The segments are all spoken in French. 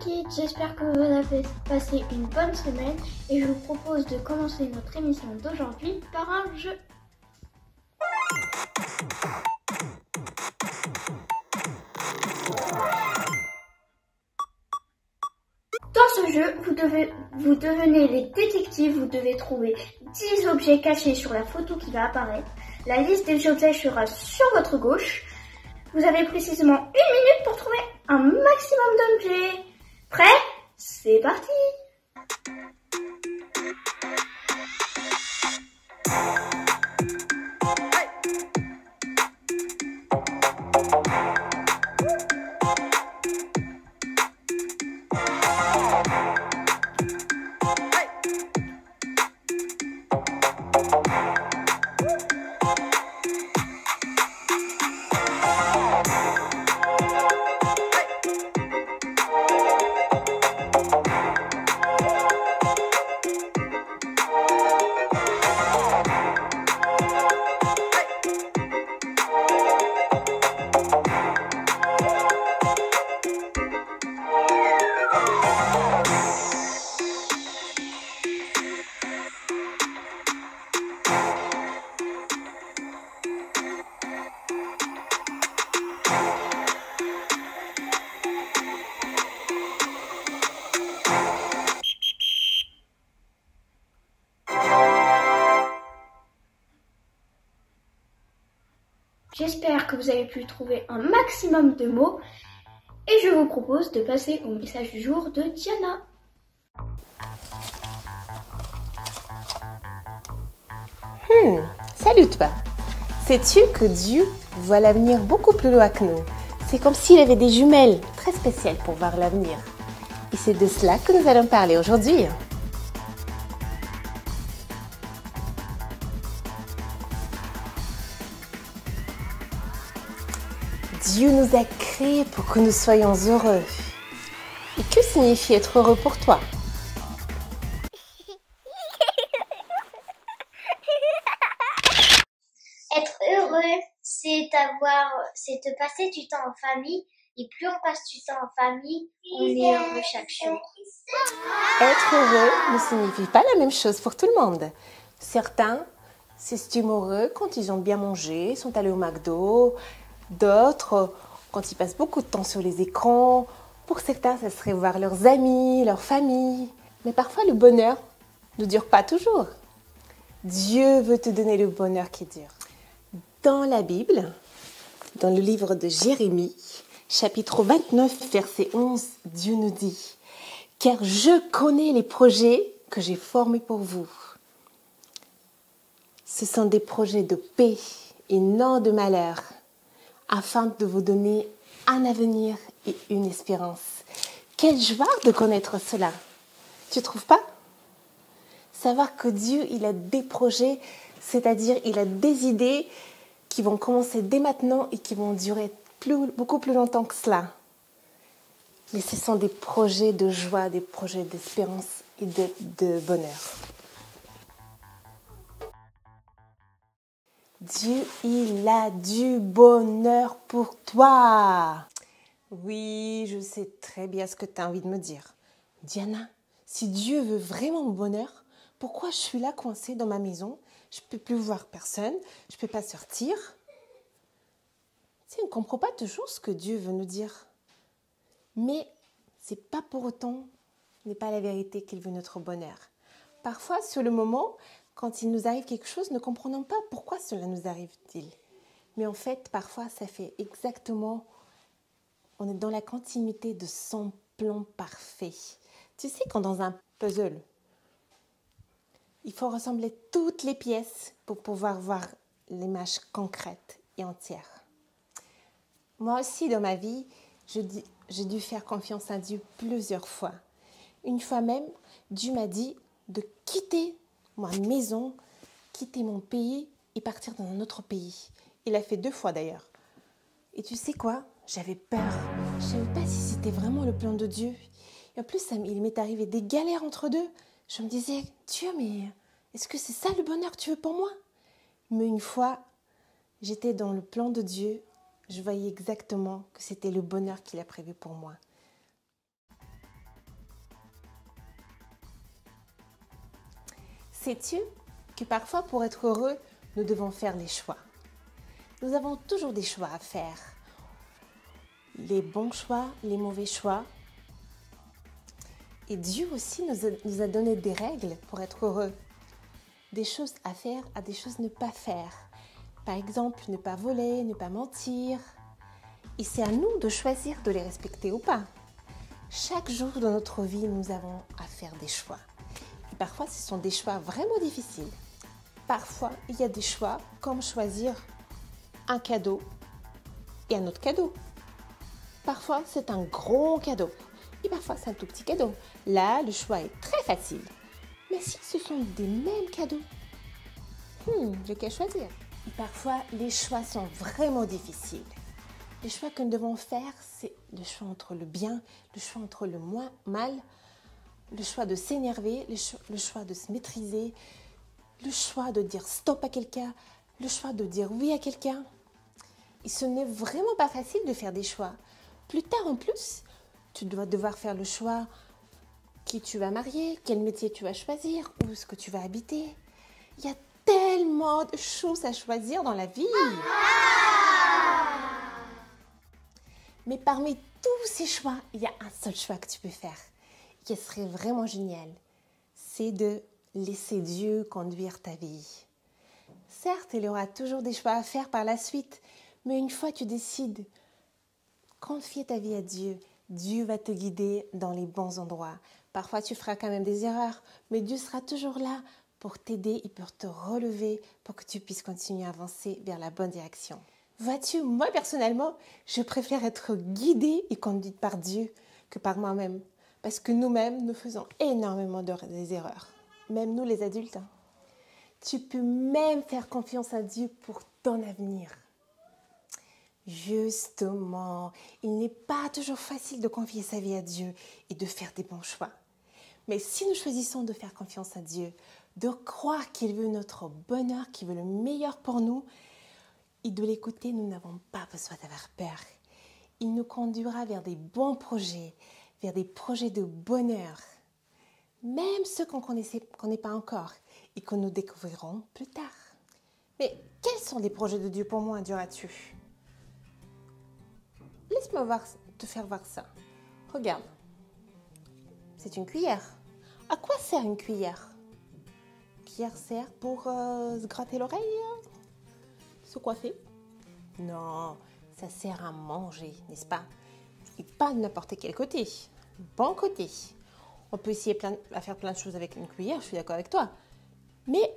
Kids, j'espère que vous avez passé une bonne semaine et je vous propose de commencer notre émission d'aujourd'hui par un jeu. Dans ce jeu, vous devenez les détectives, vous devez trouver 10 objets cachés sur la photo qui va apparaître. La liste des objets sera sur votre gauche. Vous avez précisément 1 minute pour trouver un maximum d'objets. Prêt? C'est parti! J'espère que vous avez pu trouver un maximum de mots et je vous propose de passer au message du jour de Diana. Salut toi! Sais-tu que Dieu voit l'avenir beaucoup plus loin que nous? C'est comme s'il avait des jumelles très spéciales pour voir l'avenir. Et c'est de cela que nous allons parler aujourd'hui. Dieu nous a créés pour que nous soyons heureux. Et que signifie être heureux pour toi? Être heureux, c'est de passer du temps en famille. Et plus on passe du temps en famille, on est heureux chaque jour. Être heureux ne signifie pas la même chose pour tout le monde. Certains s'estiment heureux quand ils ont bien mangé, sont allés au McDo. D'autres, quand ils passent beaucoup de temps sur les écrans. Pour certains, ça serait voir leurs amis, leur famille. Mais parfois, le bonheur ne dure pas toujours. Dieu veut te donner le bonheur qui dure. Dans la Bible, dans le livre de Jérémie, chapitre 29, verset 11, Dieu nous dit « Car je connais les projets que j'ai formés pour vous. Ce sont des projets de paix et non de malheur, afin de vous donner un avenir et une espérance. » Quelle joie de connaître cela. Tu trouves pas? Savoir que Dieu, il a des projets, c'est-à-dire il a des idées qui vont commencer dès maintenant et qui vont durer beaucoup plus longtemps que cela. Mais ce sont des projets de joie, des projets d'espérance et de bonheur. Dieu, il a du bonheur pour toi. Oui, je sais très bien ce que tu as envie de me dire. Diana, si Dieu veut vraiment mon bonheur, pourquoi je suis là coincée dans ma maison? Je ne peux plus voir personne, je ne peux pas sortir. Tu sais, on ne comprend pas toujours ce que Dieu veut nous dire. Mais ce n'est pas pour autant, ce n'est pas la vérité qu'il veut notre bonheur. Parfois, sur le moment, quand il nous arrive quelque chose, ne comprenons pas pourquoi cela nous arrive-t-il. Mais en fait, parfois, ça fait exactement, on est dans la continuité de son plan parfait. Tu sais, quand dans un puzzle, il faut rassembler toutes les pièces pour pouvoir voir l'image concrète et entière. Moi aussi, dans ma vie, j'ai dû faire confiance à Dieu plusieurs fois. Une fois même, Dieu m'a dit de quitter ma maison, quitter mon pays et partir dans un autre pays. Il l'a fait 2 fois d'ailleurs. Et tu sais quoi? J'avais peur. Je ne savais pas si c'était vraiment le plan de Dieu. Et en plus, il m'est arrivé des galères entre deux. Je me disais, Dieu, mais est-ce que c'est ça le bonheur que tu veux pour moi? Mais une fois, j'étais dans le plan de Dieu. Je voyais exactement que c'était le bonheur qu'il a prévu pour moi. Sais-tu que parfois pour être heureux, nous devons faire les choix. Nous avons toujours des choix à faire. Les bons choix, les mauvais choix. Et Dieu aussi nous a donné des règles pour être heureux. Des choses à faire, à des choses à ne pas faire. Par exemple, ne pas voler, ne pas mentir. Et c'est à nous de choisir de les respecter ou pas. Chaque jour de notre vie, nous avons à faire des choix. Et parfois, ce sont des choix vraiment difficiles. Parfois, il y a des choix comme choisir un cadeau et un autre cadeau. Parfois, c'est un gros cadeau et parfois, c'est un tout petit cadeau. Là, le choix est très facile. Mais si ce sont des mêmes cadeaux, lequel choisir? Et parfois, les choix sont vraiment difficiles. Les choix que nous devons faire, c'est le choix entre le bien, le choix entre le mal, le choix de s'énerver, le choix de se maîtriser, le choix de dire stop à quelqu'un, le choix de dire oui à quelqu'un. Et ce n'est vraiment pas facile de faire des choix. Plus tard en plus, tu dois devoir faire le choix qui tu vas marier, quel métier tu vas choisir, où est-ce que tu vas habiter. Il y a tellement de choses à choisir dans la vie. Mais parmi tous ces choix, il y a un seul choix que tu peux faire, qui serait vraiment génial. C'est de laisser Dieu conduire ta vie. Certes, il y aura toujours des choix à faire par la suite, mais une fois que tu décides, confier ta vie à Dieu, Dieu va te guider dans les bons endroits. Parfois, tu feras quand même des erreurs, mais Dieu sera toujours là pour t'aider et pour te relever, pour que tu puisses continuer à avancer vers la bonne direction. Vois-tu, moi personnellement, je préfère être guidée et conduite par Dieu que par moi-même. Parce que nous-mêmes, nous faisons énormément des erreurs. Même nous les adultes. Tu peux même faire confiance à Dieu pour ton avenir. Justement, il n'est pas toujours facile de confier sa vie à Dieu et de faire des bons choix. Mais si nous choisissons de faire confiance à Dieu, de croire qu'il veut notre bonheur, qu'il veut le meilleur pour nous, et de l'écouter, nous n'avons pas besoin d'avoir peur. Il nous conduira vers des bons projets, vers des projets de bonheur, même ceux qu'on ne connaît pas encore et que nous découvrirons plus tard. Mais quels sont les projets de Dieu pour moi, diras-tu? Laisse-moi te faire voir ça. Regarde, c'est une cuillère. À quoi sert une cuillère? Une cuillère sert pour se gratter l'oreille, se coiffer? Non, ça sert à manger, n'est-ce pas? Et pas de n'importe quel côté. Bon côté. On peut essayer à faire plein de choses avec une cuillère, je suis d'accord avec toi. Mais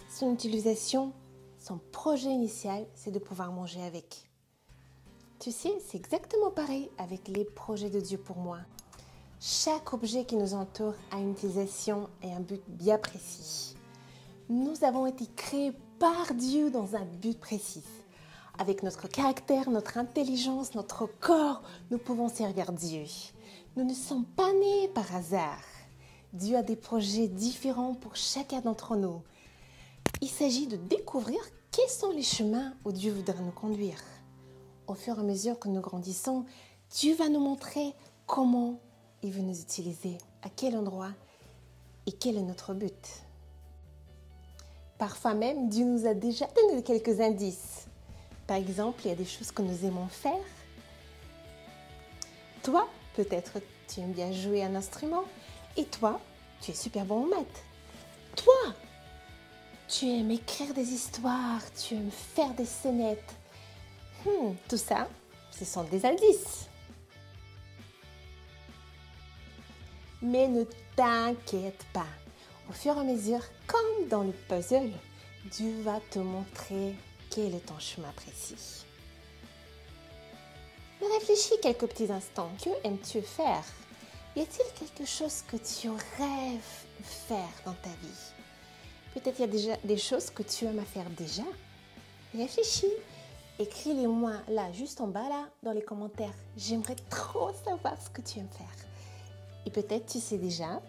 son utilisation, son projet initial, c'est de pouvoir manger avec. Tu sais, c'est exactement pareil avec les projets de Dieu pour moi. Chaque objet qui nous entoure a une utilisation et un but bien précis. Nous avons été créés par Dieu dans un but précis. Avec notre caractère, notre intelligence, notre corps, nous pouvons servir Dieu. Nous ne sommes pas nés par hasard. Dieu a des projets différents pour chacun d'entre nous. Il s'agit de découvrir quels sont les chemins où Dieu voudrait nous conduire. Au fur et à mesure que nous grandissons, Dieu va nous montrer comment il veut nous utiliser, à quel endroit et quel est notre but. Parfois même, Dieu nous a déjà donné quelques indices. Par exemple, il y a des choses que nous aimons faire. Toi, peut-être, tu aimes bien jouer un instrument. Et toi, tu es super bon en maths. Toi, tu aimes écrire des histoires, tu aimes faire des scénettes. Tout ça, ce sont des indices. Mais ne t'inquiète pas. Au fur et à mesure, comme dans le puzzle, Dieu va te montrer quel est ton chemin précis. Mais réfléchis quelques petits instants. Que aimes-tu faire? Y a-t-il quelque chose que tu rêves faire dans ta vie? Peut-être il y a déjà des choses que tu aimes faire déjà. Réfléchis. Écris-les-moi là, juste en bas là, dans les commentaires. J'aimerais trop savoir ce que tu aimes faire. Et peut-être tu sais déjà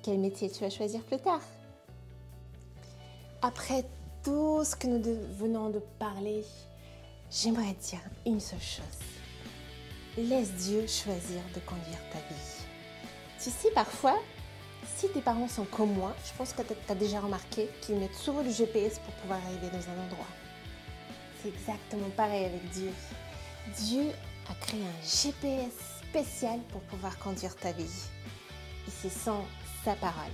quel métier tu vas choisir plus tard. Après tout ce que nous venons de parler, j'aimerais te dire une seule chose. Laisse Dieu choisir de conduire ta vie. Tu sais, parfois, Si tes parents sont comme moi, je pense que tu as déjà remarqué qu'ils mettent souvent le GPS pour pouvoir arriver dans un endroit. C'est exactement pareil avec Dieu. Dieu a créé un GPS spécial pour pouvoir conduire ta vie. Et c'est sans sa parole.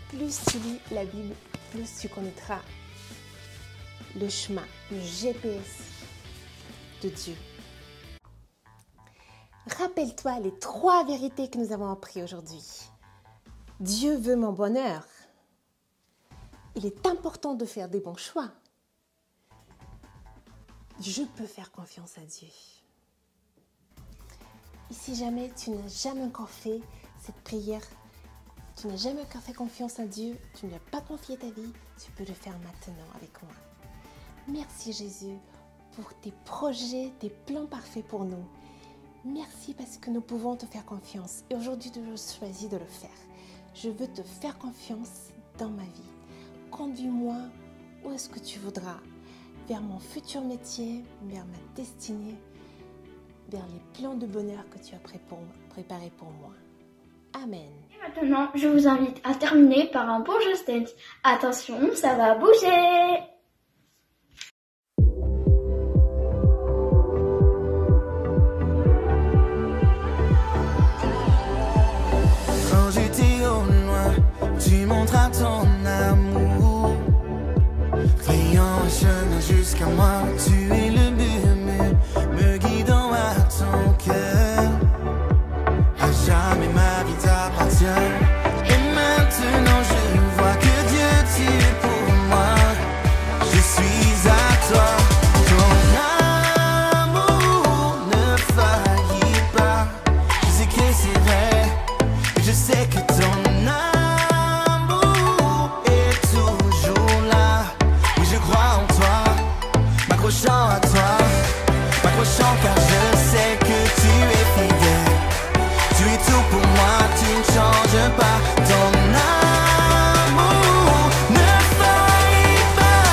Plus tu lis la Bible, plus tu connaîtras le chemin, le GPS de Dieu. Rappelle-toi les 3 vérités que nous avons apprises aujourd'hui. Dieu veut mon bonheur. Il est important de faire des bons choix. Je peux faire confiance à Dieu. Et si jamais tu n'as jamais encore fait cette prière, tu n'as jamais encore fait confiance à Dieu, tu ne lui as pas confié ta vie, tu peux le faire maintenant avec moi. Merci Jésus pour tes projets, tes plans parfaits pour nous. Merci parce que nous pouvons te faire confiance. Et aujourd'hui, je choisis de le faire. Je veux te faire confiance dans ma vie. Conduis-moi où est-ce que tu voudras, vers mon futur métier, vers ma destinée, vers les plans de bonheur que tu as préparés pour moi. Amen. Et maintenant, je vous invite à terminer par un bon just dance. Attention, ça va bouger! Quand j'étais au loin, tu montras ton amour. Criant un chemin jusqu'à moi, tu es le murmure, me guidant à ton cœur. À jamais ma vie t'appartient. Et maintenant je vois que Dieu tu es pour moi. Je suis à toi. Ton amour ne faillit pas. Je sais que c'est vrai. Je sais que ton amour est toujours là. Oui, je crois en toi, m'accrochant à toi, m'accrochant car je sais que tu es fidèle. Tu es tout pour moi, tu ne changes pas. Ton amour ne faillit pas.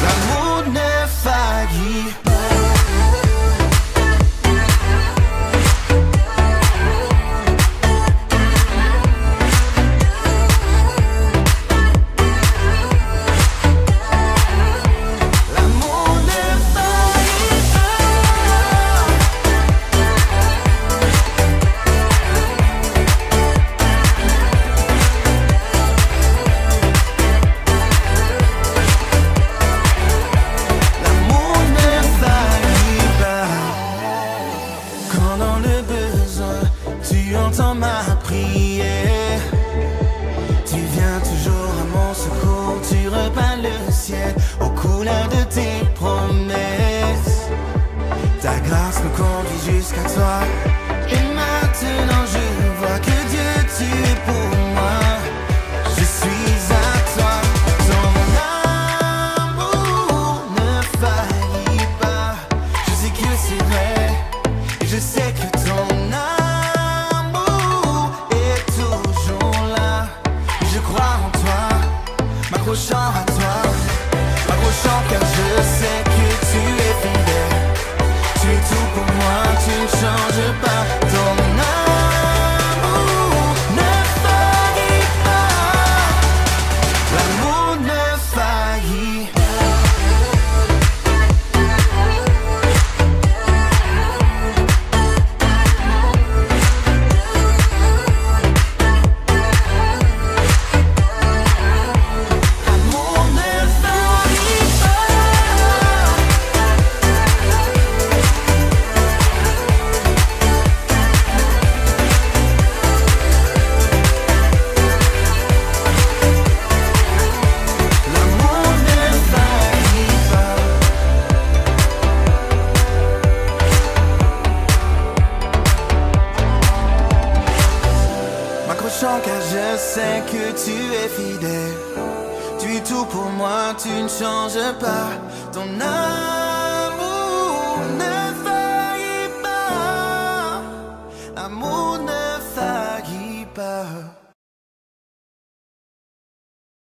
L'amour ne faillit pas. Jusqu'à toi. Et maintenant je vois que Dieu tu es pour moi. Je suis à toi. Ton amour ne faillit pas. Je sais que c'est vrai. Et je sais que ton amour est toujours là. Et je crois en toi, m'accrochant à toi, m'accrochant car je sais que tu es fidèle. Tu es tout pour moi, tu ne changes pas. Ton amour ne faillit pas. L'amour ne faillit pas. Car je sais que tu es fidèle. Tu es tout pour moi, tu ne changes pas. Ton âme